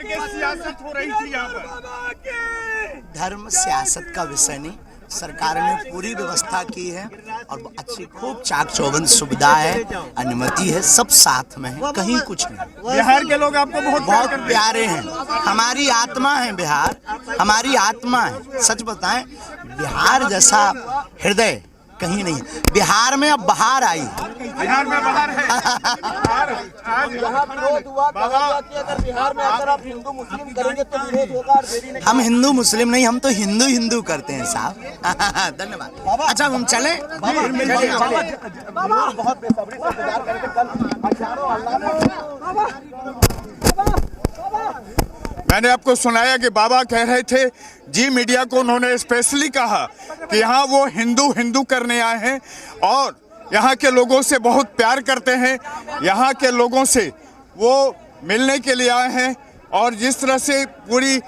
सियासत हो रही थी यहाँ पर। धर्म सियासत का विषय नहीं, सरकार ने पूरी व्यवस्था की है और अच्छी खूब चाक चौबंद सुविधा है, अनुमति है, सब साथ में है, कहीं कुछ नहीं। बिहार के लोग आपको बहुत प्यारे हैं, हमारी आत्मा है बिहार, हमारी आत्मा है। सच बताएं, बिहार जैसा हृदय कहीं नहीं। बिहार में अब बहार आई, बिहार में बाहर है। आज यहाँ विरोध हुआ, कहा गया कि अगर बिहार में अगर आप हिंदू मुस्लिम करेंगे तो विरोध होगा और देरी नहीं। हम हिंदू मुस्लिम नहीं, हम तो हिंदू हिंदू करते हैं साहब। धन्यवाद। अच्छा हम चलें? बहुत बेसब्री से इंतजार करेंगे कल हजारों मैंने आपको सुनाया कि बाबा कह रहे थे, जी मीडिया को उन्होंने स्पेशली कहा कि यहाँ वो हिंदू हिंदू करने आए हैं और यहाँ के लोगों से बहुत प्यार करते हैं, यहाँ के लोगों से वो मिलने के लिए आए हैं और जिस तरह से पूरी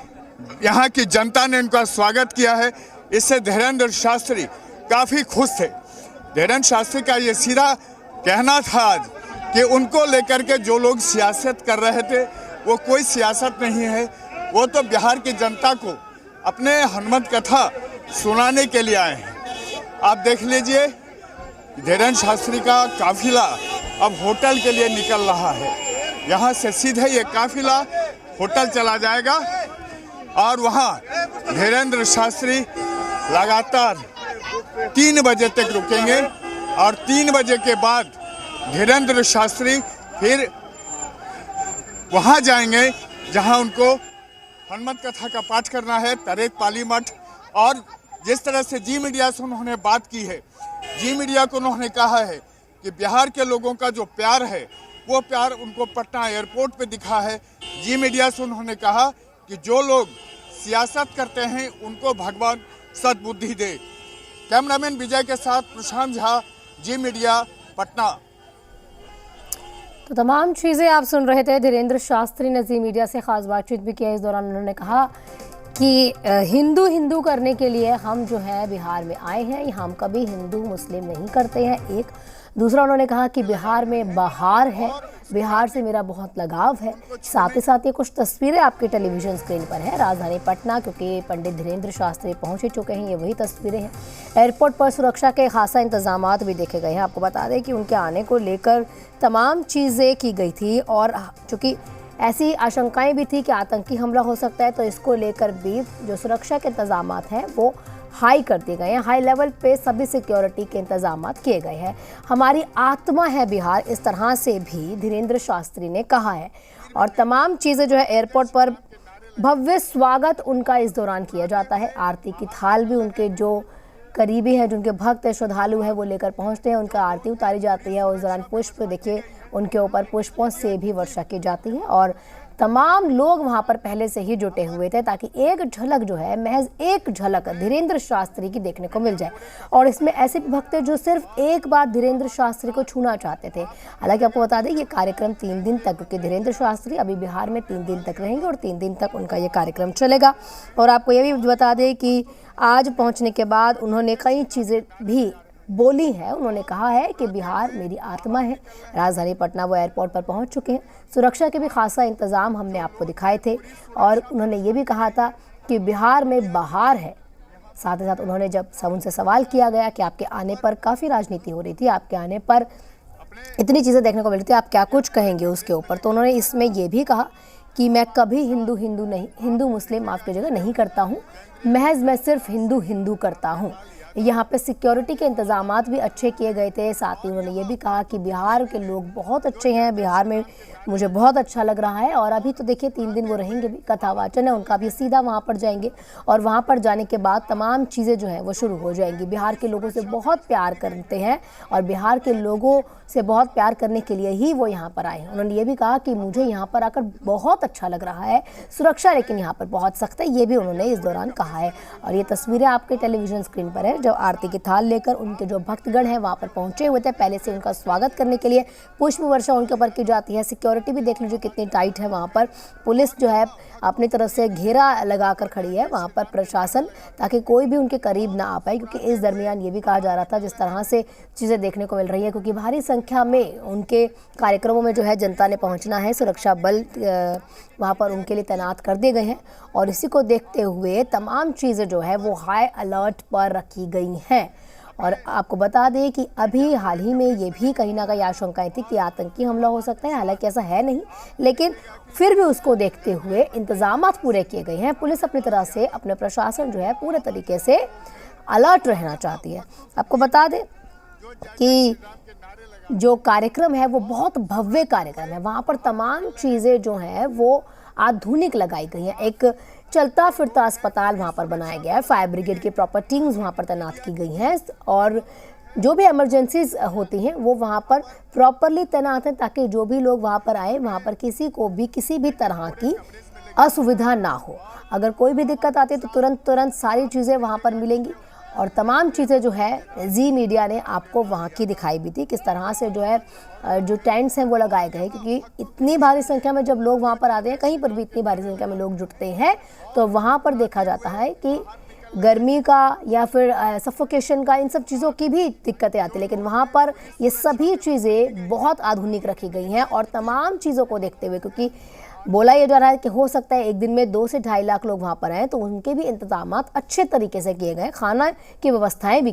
यहाँ की जनता ने उनका स्वागत किया है, इससे धीरेन्द्र शास्त्री काफ़ी खुश थे। धीरेन्द्र शास्त्री का ये सीधा कहना था आज कि उनको लेकर के जो लोग सियासत कर रहे थे वो कोई सियासत नहीं है, वो तो बिहार की जनता को अपने हनुमत कथा सुनाने के लिए आए हैं। आप देख लीजिए, धीरेन्द्र शास्त्री का काफिला अब होटल के लिए निकल रहा है। यहाँ से सीधे ये काफिला होटल चला जाएगा और वहाँ धीरेन्द्र शास्त्री लगातार 3 बजे तक रुकेंगे और 3 बजे के बाद धीरेन्द्र शास्त्री फिर वहाँ जाएंगे जहाँ उनको हनुमत कथा का पाठ करना है, तरेक पाली मठ। और जिस तरह से जी मीडिया से उन्होंने बात की है, जी मीडिया को उन्होंने कहा है कि बिहार के लोगों का जो प्यार है वो प्यार उनको पटना एयरपोर्ट पे दिखा है। जी मीडिया से उन्होंने कहा कि जो लोग सियासत करते हैं उनको भगवान सद्बुद्धि दे। कैमरामैन विजय के साथ प्रशांत झा, जी मीडिया, पटना। तो तमाम चीज़ें आप सुन रहे थे। धीरेन्द्र शास्त्री ने जी मीडिया से ख़ास बातचीत भी किया। इस दौरान उन्होंने कहा कि हिंदू हिंदू करने के लिए हम जो है बिहार में आए हैं, हम कभी हिंदू मुस्लिम नहीं करते हैं। एक दूसरा उन्होंने कहा कि बिहार में बहार है, बिहार से मेरा बहुत लगाव है। साथ ही साथ ये कुछ तस्वीरें आपके टेलीविज़न स्क्रीन पर है राजधानी पटना, क्योंकि पंडित धीरेन्द्र शास्त्री पहुंच चुके हैं। ये वही तस्वीरें हैं। एयरपोर्ट पर सुरक्षा के खासा इंतजामात भी देखे गए हैं। आपको बता दें कि उनके आने को लेकर तमाम चीज़ें की गई थी और चूँकि ऐसी आशंकाएं भी थी कि आतंकी हमला हो सकता है, तो इसको लेकर भी जो सुरक्षा के इंतजामात हैं वो हाई कर दिए गए हैं। हाई लेवल पे सभी सिक्योरिटी के इंतजामात किए गए हैं। हमारी आत्मा है बिहार, इस तरह से भी धीरेन्द्र शास्त्री ने कहा है। और तमाम चीज़ें जो है एयरपोर्ट पर भव्य स्वागत उनका इस दौरान किया जाता है। आरती की थाल भी उनके जो करीबी हैं, जो उनके भक्त है, श्रद्धालु हैं, वो लेकर पहुंचते हैं। उनका आरती उतारी जाती है और उस दौरान पुष्प देखिए उनके ऊपर पुष्पों से भी वर्षा की जाती है। और तमाम लोग वहां पर पहले से ही जुटे हुए थे ताकि एक झलक जो है, महज एक झलक धीरेन्द्र शास्त्री की देखने को मिल जाए। और इसमें ऐसे भक्त जो सिर्फ एक बार धीरेन्द्र शास्त्री को छूना चाहते थे। हालांकि आपको बता दें ये कार्यक्रम 3 दिन तक, क्योंकि धीरेन्द्र शास्त्री अभी बिहार में 3 दिन तक रहेंगे और 3 दिन तक उनका ये कार्यक्रम चलेगा। और आपको ये भी बता दें कि आज पहुँचने के बाद उन्होंने कई चीज़ें भी बोली है। उन्होंने कहा है कि बिहार मेरी आत्मा है। राजधानी पटना वो एयरपोर्ट पर पहुंच चुके हैं। सुरक्षा के भी खासा इंतज़ाम हमने आपको दिखाए थे और उन्होंने ये भी कहा था कि बिहार में बहार है। साथ ही साथ उन्होंने जब उनसे सवाल किया गया कि आपके आने पर काफ़ी राजनीति हो रही थी, आपके आने पर इतनी चीज़ें देखने को मिल रही थी, आप क्या कुछ कहेंगे उसके ऊपर, तो उन्होंने इसमें ये भी कहा कि मैं कभी हिंदू मुस्लिम आपकी जगह नहीं करता हूँ, महज मैं सिर्फ हिंदू हिंदू करता हूँ। यहाँ पे सिक्योरिटी के इंतजामात भी अच्छे किए गए थे। साथ ही उन्होंने ये भी कहा कि बिहार के लोग बहुत अच्छे हैं, बिहार में मुझे बहुत अच्छा लग रहा है। और अभी तो देखिए 3 दिन वो रहेंगे भी, कथावाचन है उनका भी, सीधा वहाँ पर जाएंगे और वहाँ पर जाने के बाद तमाम चीज़ें जो हैं वो शुरू हो जाएंगी। बिहार के लोगों से बहुत प्यार करते हैं और बिहार के लोगों से बहुत प्यार करने के लिए ही वो यहाँ पर आए हैं। उन्होंने ये भी कहा कि मुझे यहाँ पर आकर बहुत अच्छा लग रहा है, सुरक्षा लेकिन यहाँ पर बहुत सख्त है, ये भी उन्होंने इस दौरान कहा है। और ये तस्वीरें आपके टेलीविज़न स्क्रीन पर है, जब आरती की थाल लेकर उनके जो भक्तगण हैं वहाँ पर पहुँचे हुए थे। पहले से उनका स्वागत करने के लिए पुष्प वर्षा उनके ऊपर की जाती है। सिक्योरिटी भी देख लीजिए कितनी टाइट है वहाँ पर। पुलिस जो है अपनी तरफ से घेरा लगाकर खड़ी है वहाँ पर प्रशासन, ताकि कोई भी उनके करीब ना आ पाए। क्योंकि इस दरमियान ये भी कहा जा रहा था, जिस तरह से चीज़ें देखने को मिल रही है, क्योंकि भारी संख्या में उनके कार्यक्रमों में जो है जनता ने पहुँचना है, सुरक्षा बल वहाँ पर उनके लिए तैनात कर दिए गए हैं और इसी को देखते हुए तमाम चीज़ें जो है वो हाई अलर्ट पर रखी गई हैं। और आपको बता दें कि अभी हाल ही में ये भी कहीं ना कहीं आशंकाएं थी कि आतंकी हमला हो सकता है, हालांकि ऐसा है नहीं, लेकिन फिर भी उसको देखते हुए इंतजामात पूरे किए गए हैं। पुलिस अपनी तरह से, अपने प्रशासन जो है पूरे तरीके से अलर्ट रहना चाहती है। आपको बता दें कि जो कार्यक्रम है वो बहुत भव्य कार्यक्रम है, वहाँ पर तमाम चीज़ें जो हैं वो आधुनिक लगाई गई हैं। एक चलता फिरता अस्पताल वहाँ पर बनाया गया है, फायर ब्रिगेड की प्रॉपर टीम्स वहाँ पर तैनात की गई हैं और जो भी इमरजेंसीज होती हैं वो वहाँ पर प्रॉपरली तैनात हैं, ताकि जो भी लोग वहाँ पर आए वहाँ पर किसी को भी किसी भी तरह की असुविधा ना हो। अगर कोई भी दिक्कत आती है तो तुरंत सारी चीज़ें वहाँ पर मिलेंगी और तमाम चीज़ें जो है जी मीडिया ने आपको वहाँ की दिखाई भी थी, किस तरह से जो है जो टेंट्स हैं वो लगाए गए, क्योंकि इतनी भारी संख्या में जब लोग वहाँ पर आते हैं, कहीं पर भी इतनी भारी संख्या में लोग जुटते हैं तो वहाँ पर देखा जाता है कि गर्मी का या फिर सफोकेशन का, इन सब चीज़ों की भी दिक्कतें आती हैं, लेकिन वहाँ पर ये सभी चीज़ें बहुत आधुनिक रखी गई हैं। और तमाम चीज़ों को देखते हुए, क्योंकि बोला ये जा रहा है कि हो सकता है एक दिन में 2 से 2.5 लाख लोग वहाँ पर आएँ, तो उनके भी इंतजामात अच्छे तरीके से किए गए, खाना की व्यवस्थाएं भी